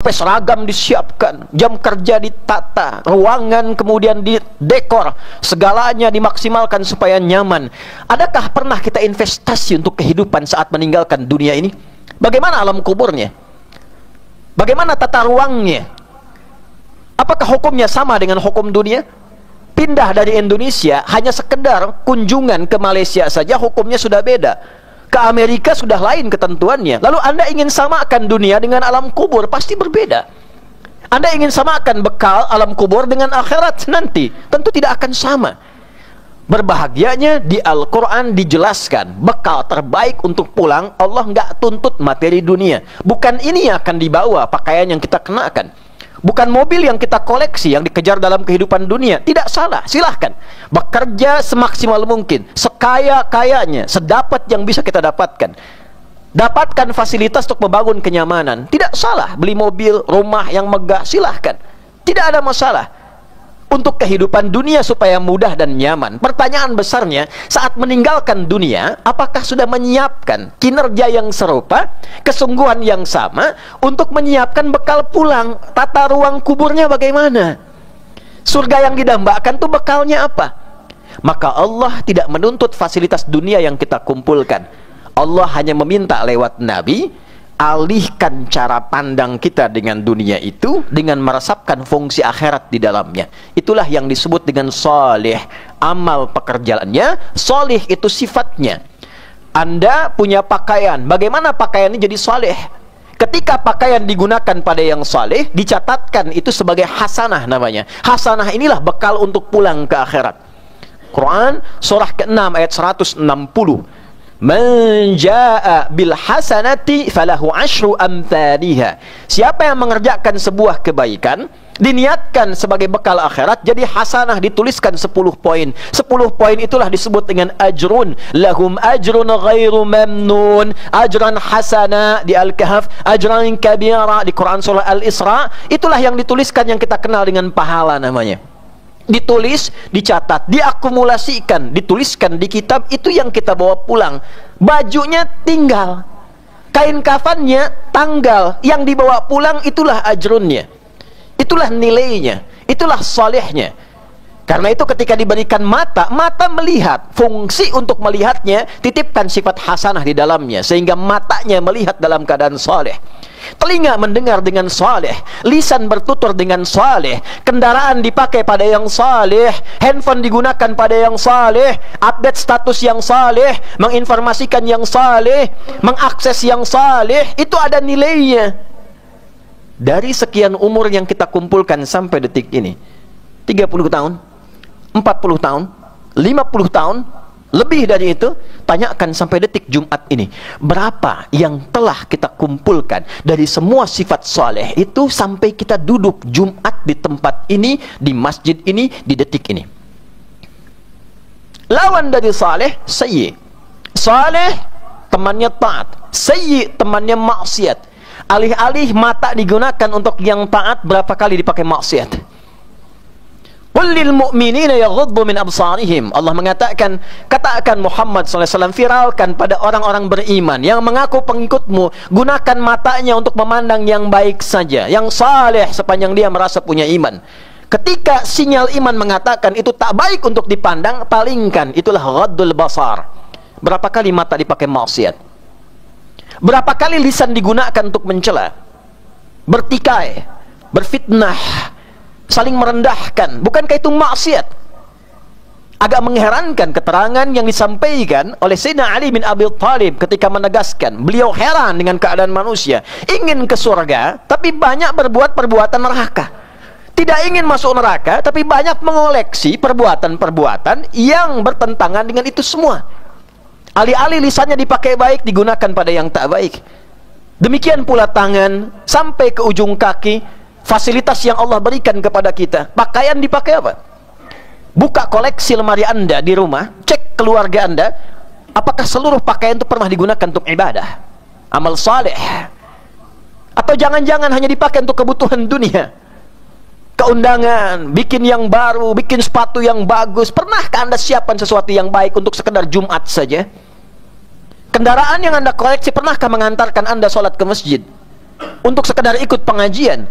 seragam disiapkan, jam kerja ditata, ruangan kemudian didekor, segalanya dimaksimalkan supaya nyaman. Adakah pernah kita investasi untuk kehidupan saat meninggalkan dunia ini? Bagaimana alam kuburnya? Bagaimana tata ruangnya? Apakah hukumnya sama dengan hukum dunia? Pindah dari Indonesia hanya sekedar kunjungan ke Malaysia saja hukumnya sudah beda. Ke Amerika sudah lain ketentuannya. Lalu Anda ingin samakan dunia dengan alam kubur, pasti berbeda. Anda ingin samakan bekal alam kubur dengan akhirat nanti, tentu tidak akan sama. Berbahagianya di Al-Quran dijelaskan bekal terbaik untuk pulang. Allah nggak tuntut materi dunia. Bukan ini yang akan dibawa pakaian yang kita kenakan, bukan mobil yang kita koleksi yang dikejar dalam kehidupan dunia. Tidak salah, silahkan bekerja semaksimal mungkin, sekaya-kayanya, sedapat yang bisa kita dapatkan. Dapatkan fasilitas untuk membangun kenyamanan. Tidak salah beli mobil, rumah yang megah, silahkan, tidak ada masalah untuk kehidupan dunia supaya mudah dan nyaman. Pertanyaan besarnya, saat meninggalkan dunia, apakah sudah menyiapkan kinerja yang serupa, kesungguhan yang sama untuk menyiapkan bekal pulang? Tata ruang kuburnya bagaimana? Surga yang didambakan tuh bekalnya apa? Maka Allah tidak menuntut fasilitas dunia yang kita kumpulkan. Allah hanya meminta lewat Nabi, alihkan cara pandang kita dengan dunia itu dengan meresapkan fungsi akhirat di dalamnya. Itulah yang disebut dengan salih. Amal pekerjaannya, salih itu sifatnya. Anda punya pakaian, bagaimana pakaian ini jadi salih? Ketika pakaian digunakan pada yang salih, dicatatkan itu sebagai hasanah namanya. Hasanah inilah bekal untuk pulang ke akhirat. Quran surah ke-6 ayat 160. Man jaa bil hasanati falahu asyru amthaliha. Siapa yang mengerjakan sebuah kebaikan, diniatkan sebagai bekal akhirat, jadi hasanah dituliskan 10 poin. 10 poin itulah disebut dengan ajrun. Lahum ajrun ghairu mamnun, ajran hasana di Al-Kahf, ajran kabira di Quran surah Al-Isra. Itulah yang dituliskan, yang kita kenal dengan pahala namanya. Ditulis, dicatat, diakumulasikan, dituliskan di kitab, itu yang kita bawa pulang. Bajunya tinggal, kain kafannya tanggal, yang dibawa pulang itulah ajrunnya, itulah nilainya, itulah salihnya. Karena itu ketika diberikan mata, mata melihat, fungsi untuk melihatnya titipkan sifat hasanah di dalamnya, sehingga matanya melihat dalam keadaan saleh. Telinga mendengar dengan saleh, lisan bertutur dengan saleh, kendaraan dipakai pada yang saleh, handphone digunakan pada yang saleh, update status yang saleh, menginformasikan yang saleh, mengakses yang saleh, itu ada nilainya. Dari sekian umur yang kita kumpulkan sampai detik ini, 30 tahun, 40 tahun, 50 tahun, lebih dari itu, tanyakan sampai detik Jumat ini, berapa yang telah kita kumpulkan dari semua sifat saleh itu sampai kita duduk Jumat di tempat ini, di masjid ini, di detik ini. Lawan dari saleh, sayyi. Saleh temannya taat, sayyi temannya maksiat. Alih-alih mata digunakan untuk yang taat, berapa kali dipakai maksiat? Qul lil mu'minina yaghuddu min absarihim. Allah mengatakan, katakan Muhammad SAW, viralkan pada orang-orang beriman yang mengaku pengikutmu, gunakan matanya untuk memandang yang baik saja, yang saleh sepanjang dia merasa punya iman. Ketika sinyal iman mengatakan itu tak baik untuk dipandang, palingkan. Itulah ghaddul basar. Berapa kali mata dipakai maksiat? Berapa kali lisan digunakan untuk mencela, bertikai, berfitnah, saling merendahkan? Bukankah itu maksiat? Agak mengherankan keterangan yang disampaikan oleh Sayyidina Ali bin Abi Thalib ketika menegaskan, beliau heran dengan keadaan manusia ingin ke surga tapi banyak berbuat perbuatan neraka, tidak ingin masuk neraka tapi banyak mengoleksi perbuatan-perbuatan yang bertentangan dengan itu semua. Alih-alih lisannya dipakai baik, digunakan pada yang tak baik. Demikian pula tangan sampai ke ujung kaki, fasilitas yang Allah berikan kepada kita. Pakaian dipakai apa? Buka koleksi lemari Anda di rumah, cek keluarga Anda, apakah seluruh pakaian itu pernah digunakan untuk ibadah, amal saleh, atau jangan-jangan hanya dipakai untuk kebutuhan dunia, keundangan, bikin yang baru, bikin sepatu yang bagus? Pernahkah Anda siapkan sesuatu yang baik untuk sekedar Jumat saja? Kendaraan yang Anda koleksi, pernahkah mengantarkan Anda sholat ke masjid? untuk sekedar ikut pengajian,